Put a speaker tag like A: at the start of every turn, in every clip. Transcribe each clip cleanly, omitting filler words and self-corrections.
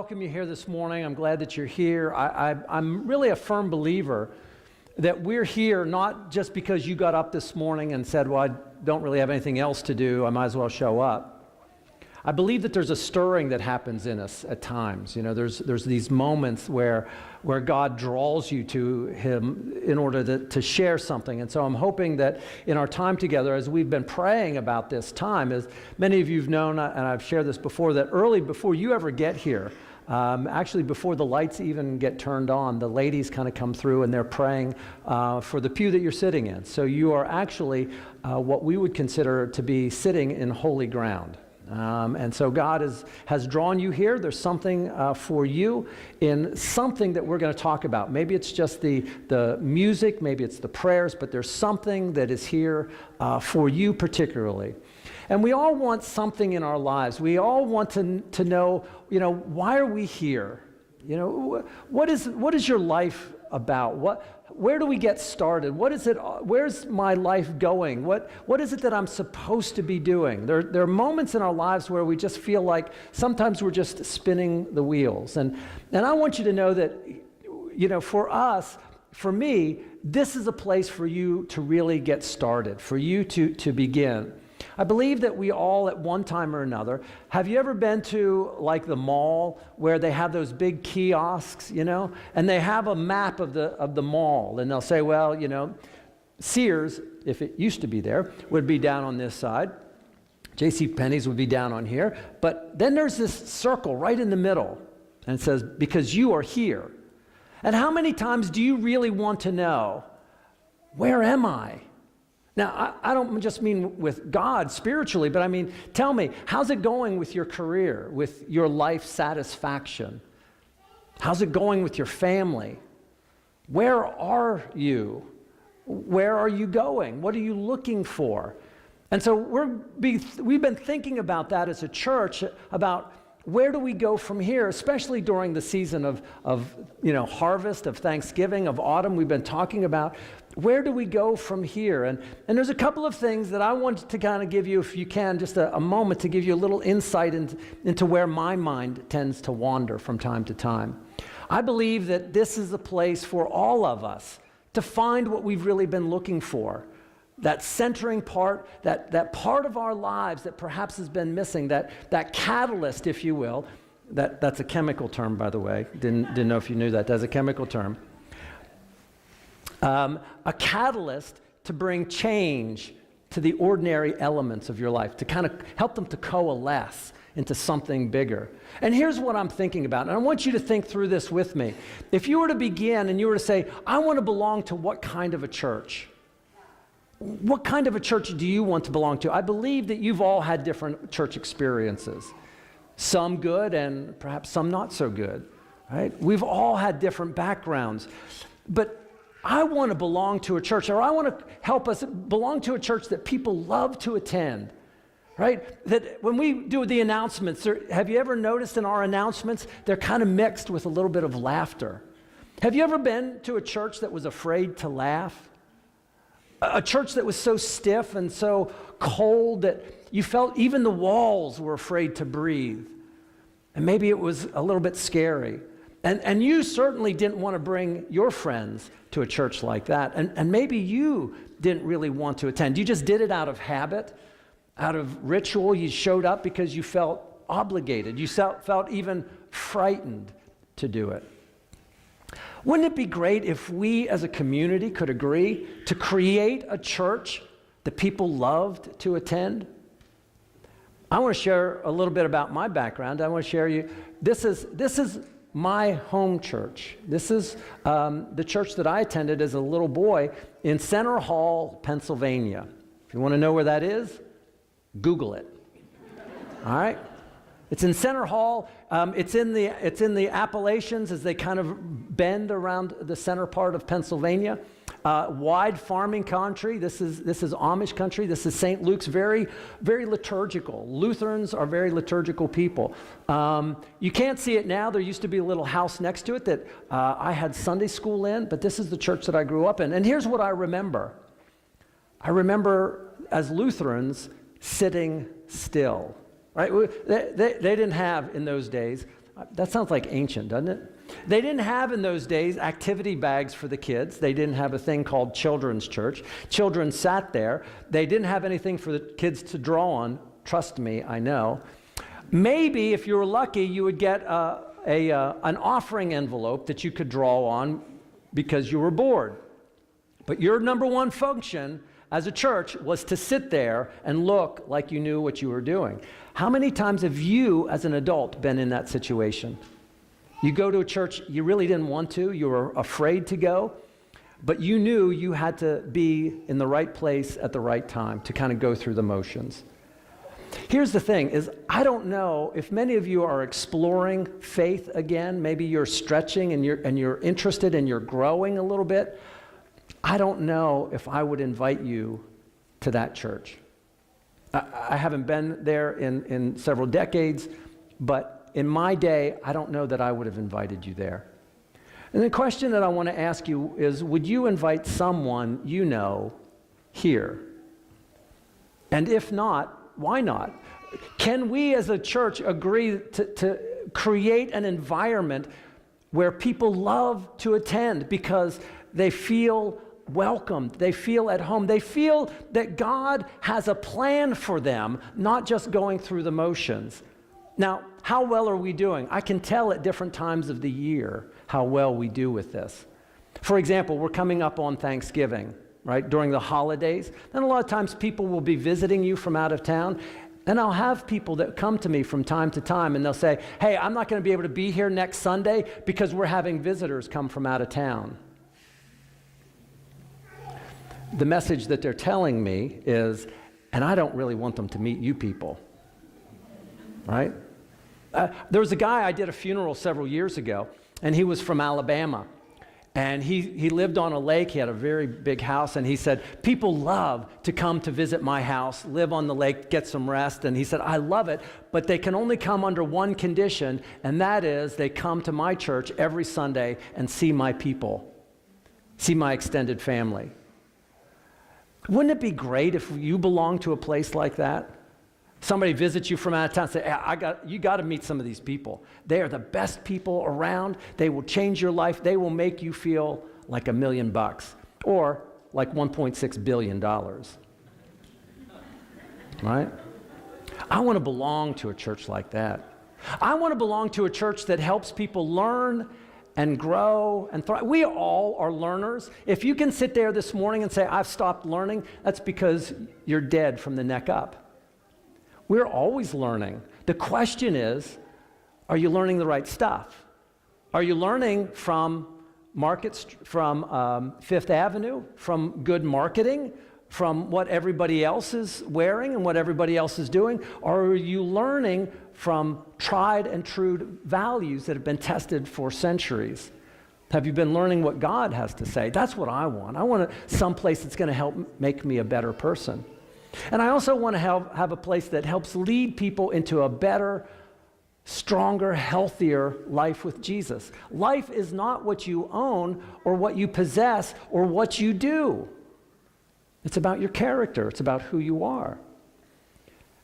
A: welcome you here this morning. I'm glad that you're here. I'm really a firm believer that we're here not just because you got up this morning and said, well, I don't really have anything else to do, I might as well show up. I believe that there's a stirring that happens in us at times. You know, there's these moments where God draws you to Him in order to share something. And so I'm hoping that in our time together, as we've been praying about this time, as many of you have known, and I've shared this before, that early before you ever get here, actually before the lights even get turned on, the ladies kind of come through and they're praying for the pew that you're sitting in. So you are actually what we would consider to be sitting in holy ground. And so God has drawn you here. There's something for you in something that we're going to talk about. Maybe it's just the music, maybe it's the prayers, but there's something that is here for you particularly. And we all want something in our lives. We all want to know, why are we here? What is your life about? Where do we get started? Where's my life going? What is it that I'm supposed to be doing? There are moments in our lives where we just feel like sometimes we're just spinning the wheels. And I want you to know that, for me, this is a place for you to really get started, for you to begin. I believe that we all at one time or another, have you ever been to like the mall where they have those big kiosks, and they have a map of the mall, and they'll say, well, Sears, if it used to be there, would be down on this side. JCPenney's would be down on here. But then there's this circle right in the middle, and it says, because you are here. And how many times do you really want to know, where am I? Now, I don't just mean with God spiritually, but I mean, tell me, how's it going with your career, with your life satisfaction? How's it going with your family? Where are you? Where are you going? What are you looking for? And so we've been thinking about that as a church, about where do we go from here, especially during the season of harvest, of Thanksgiving, of autumn. We've been talking about where do we go from here? And there's a couple of things that I want to kind of give you, if you can, just a moment to give you a little insight into where my mind tends to wander from time to time. I believe that this is a place for all of us to find what we've really been looking for. That centering part, that part of our lives that perhaps has been missing, that catalyst, if you will. That's a chemical term, by the way. Didn't know if you knew that. That's a chemical term. A catalyst to bring change to the ordinary elements of your life, to kind of help them to coalesce into something bigger. And here's what I'm thinking about, and I want you to think through this with me. If you were to begin and you were to say, I want to belong to what kind of a church? What kind of a church do you want to belong to? I believe that you've all had different church experiences. Some good and perhaps some not so good, right? We've all had different backgrounds. But I want to belong to a church, or I want to help us belong to a church that people love to attend, right? That when we do the announcements, have you ever noticed in our announcements, they're kind of mixed with a little bit of laughter? Have you ever been to a church that was afraid to laugh? A church that was so stiff and so cold that you felt even the walls were afraid to breathe. And maybe it was a little bit scary. And you certainly didn't want to bring your friends to a church like that. And maybe you didn't really want to attend. You just did it out of habit, out of ritual. You showed up because you felt obligated. You felt even frightened to do it. Wouldn't it be great if we as a community could agree to create a church that people loved to attend? I want to share a little bit about my background. I want to share you, this is my home church. This is the church that I attended as a little boy in Center Hall, Pennsylvania. If you want to know where that is, Google it. All right? It's in Center Hall. It's in the Appalachians as they kind of bend around the center part of Pennsylvania. Wide farming country. This is Amish country. This is St. Luke's. Very, very liturgical. Lutherans are very liturgical people. You can't see it now. There used to be a little house next to it that I had Sunday school in, but this is the church that I grew up in. And here's what I remember. I remember as Lutherans sitting still. Right? They didn't have in those days That sounds like ancient, doesn't it? They didn't have in those days activity bags for the kids. They didn't have a thing called children's church. Children sat there. They didn't have anything for the kids to draw on. Trust me, I know. Maybe if you were lucky, you would get an offering envelope that you could draw on because you were bored. But your number one function as a church was to sit there and look like you knew what you were doing. How many times have you, as an adult, been in that situation? You go to a church you really didn't want to, you were afraid to go, but you knew you had to be in the right place at the right time to kind of go through the motions. Here's the thing, is I don't know if many of you are exploring faith again. Maybe you're stretching and you're interested and you're growing a little bit. I don't know if I would invite you to that church. I haven't been there in several decades, but in my day, I don't know that I would have invited you there. And the question that I want to ask you is, would you invite someone you know here? And if not, why not? Can we as a church agree to create an environment where people love to attend because they feel welcomed, they feel at home, they feel that God has a plan for them, not just going through the motions? Now, how well are we doing? I can tell at different times of the year how well we do with this. For example, we're coming up on Thanksgiving, right, during the holidays. And a lot of times people will be visiting you from out of town, and I'll have people that come to me from time to time, and they'll say, hey, I'm not going to be able to be here next Sunday because we're having visitors come from out of town. The message that they're telling me is, and I don't really want them to meet you people, right? There was a guy I did a funeral several years ago, and he was from Alabama. And he lived on a lake. He had a very big house, and he said, people love to come to visit my house, live on the lake, get some rest. And he said, I love it, but they can only come under one condition, and that is they come to my church every Sunday and see my people, see my extended family. Wouldn't it be great if you belonged to a place like that? Somebody visits you from out of town and say, hey, you got to meet some of these people. They are the best people around. They will change your life. They will make you feel like $1 million or like $1.6 billion. Right? I want to belong to a church like that. I want to belong to a church that helps people learn and grow and thrive. We all are learners. If you can sit there this morning and say, I've stopped learning, that's because you're dead from the neck up. We're always learning. The question is, are you learning the right stuff? Are you learning from Fifth Avenue, from good marketing, from what everybody else is wearing and what everybody else is doing? Or are you learning from tried and true values that have been tested for centuries? Have you been learning what God has to say? That's what I want. I want some place that's going to help make me a better person. And I also want to have a place that helps lead people into a better, stronger, healthier life with Jesus. Life is not what you own or what you possess or what you do. It's about your character. It's about who you are.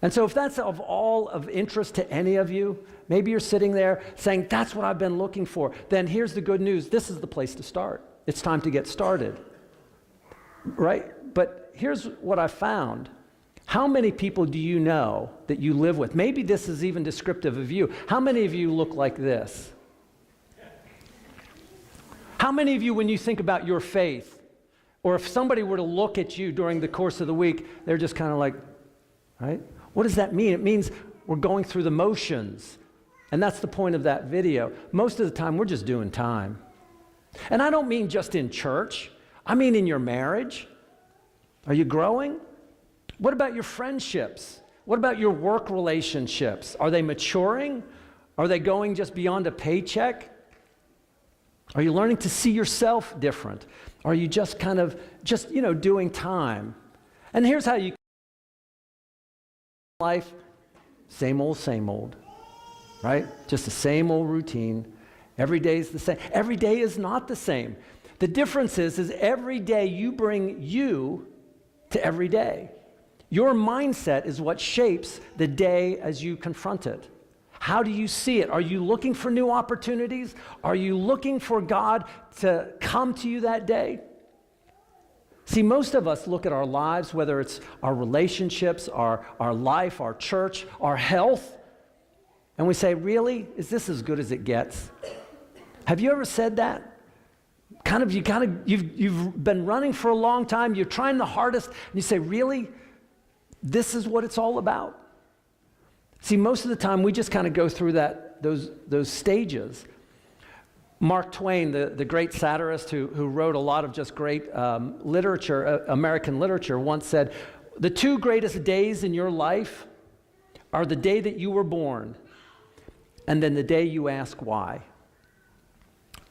A: And so if that's of all of interest to any of you, maybe you're sitting there saying, that's what I've been looking for, then here's the good news. This is the place to start. It's time to get started. Right? But here's what I found. How many people do you know that you live with? Maybe this is even descriptive of you. How many of you look like this? How many of you, when you think about your faith, or if somebody were to look at you during the course of the week, they're just kind of like, right? What does that mean? It means we're going through the motions. And that's the point of that video. Most of the time, we're just doing time. And I don't mean just in church. I mean in your marriage. Are you growing? What about your friendships? What about your work relationships? Are they maturing? Are they going just beyond a paycheck? Are you learning to see yourself different? Are you just kind of doing time? And here's how you life, same old, right? Just the same old routine. Every day is the same. Every day is not the same. The difference is every day you bring you to every day. Your mindset is what shapes the day as you confront it. How do you see it? Are you looking for new opportunities? Are you looking for God to come to you that day? See, most of us look at our lives, whether it's our relationships, our life, our church, our health, and we say, really? Is this as good as it gets? Have you ever said that? You've been running for a long time, you're trying the hardest, and you say, really? This is what it's all about? See, most of the time we just kind of go through those stages. Mark Twain, the great satirist who wrote a lot of just great literature, American literature, once said, the two greatest days in your life are the day that you were born and then the day you ask why.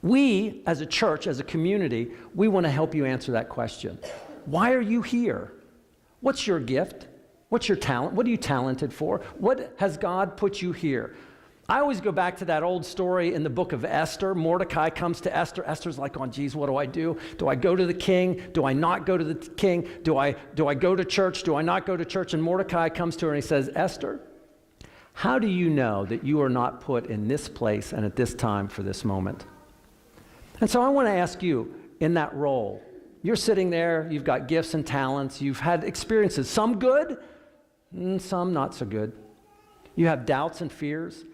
A: We, as a church, as a community, we want to help you answer that question. Why are you here? What's your gift? What's your talent? What are you talented for? What has God put you here? I always go back to that old story in the book of Esther. Mordecai comes to Esther. Esther's like, oh, geez, what do I do? Do I go to the king? Do I not go to the king? Do I go to church? Do I not go to church? And Mordecai comes to her and he says, Esther, how do you know that you are not put in this place and at this time for this moment? And so I want to ask you, in that role, you're sitting there, you've got gifts and talents, you've had experiences, some good, some not so good. You have doubts and fears.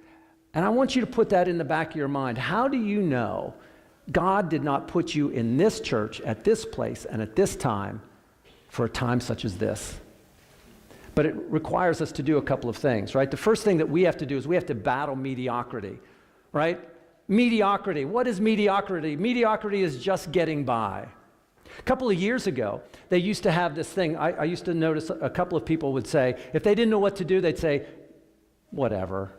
A: And I want you to put that in the back of your mind. How do you know God did not put you in this church, at this place, and at this time for a time such as this? But it requires us to do a couple of things, right? The first thing that we have to do is we have to battle mediocrity, right? Mediocrity. What is mediocrity? Mediocrity is just getting by. A couple of years ago, they used to have this thing. I used to notice a couple of people would say, if they didn't know what to do, they'd say, whatever.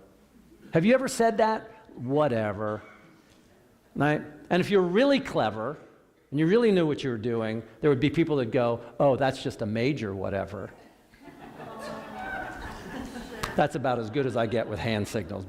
A: Have you ever said that? Whatever. Right? And if you're really clever, and you really knew what you were doing, there would be people that go, oh, that's just a major whatever. That's about as good as I get with hand signals.